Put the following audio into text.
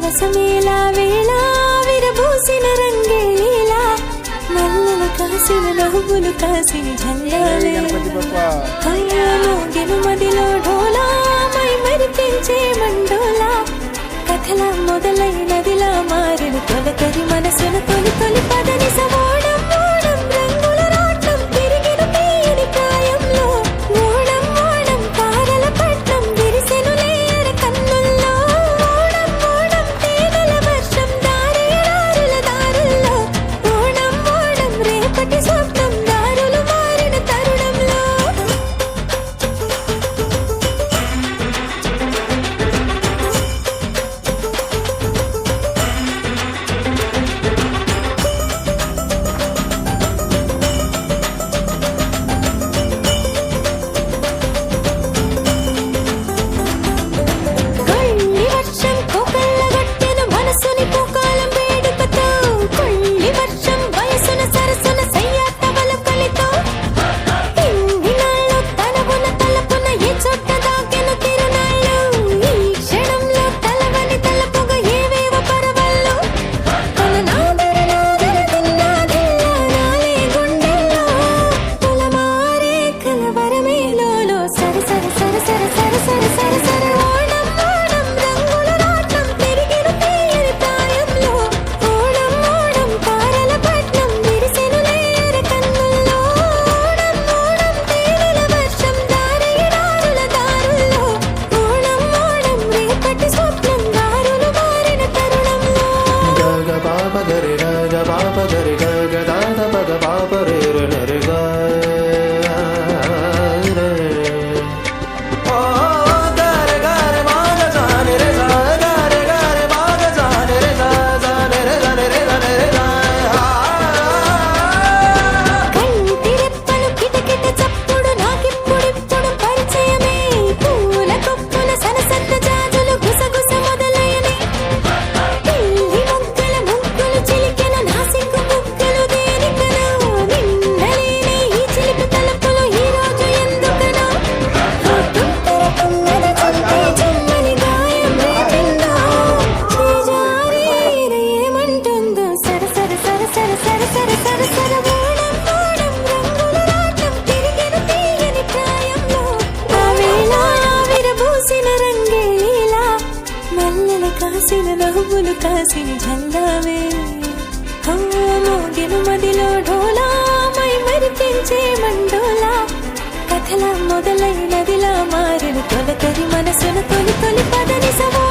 పరవశమేలా వేళ విరబూసిన రంగేలీలా మల్లెల కాసిన నవ్వులు కాసిన జల్లాలే మోగిన మదిలో ఢోలా మై మరిపించే మండోలా కథల మొదలైనదిలా మారిన తొలకరి మనసును తొలి తొలి పదని సవోడం ఓడం రంగుల రాట్నం తిరిగిన తీయని ప్రాయంలో ఓడం ఓడం పారల పట్నం విరిసెను లేయర కన్నుల్లో ఓడం ఓడం తేనెల వర్షం దారేడారుల దారుల్లో ఓడం ఓడం రేపటి స్వప్నం దారులు మారిన తరుణంలో కాసిన నవ్వులు కాసిన జల్లావే మోగిన మదిలో ఢోలా మై మరిపించే మండోలా కథల మొదలైనదిలా మారిన తొలకరి మనసును తొలి తొలి పదని సవా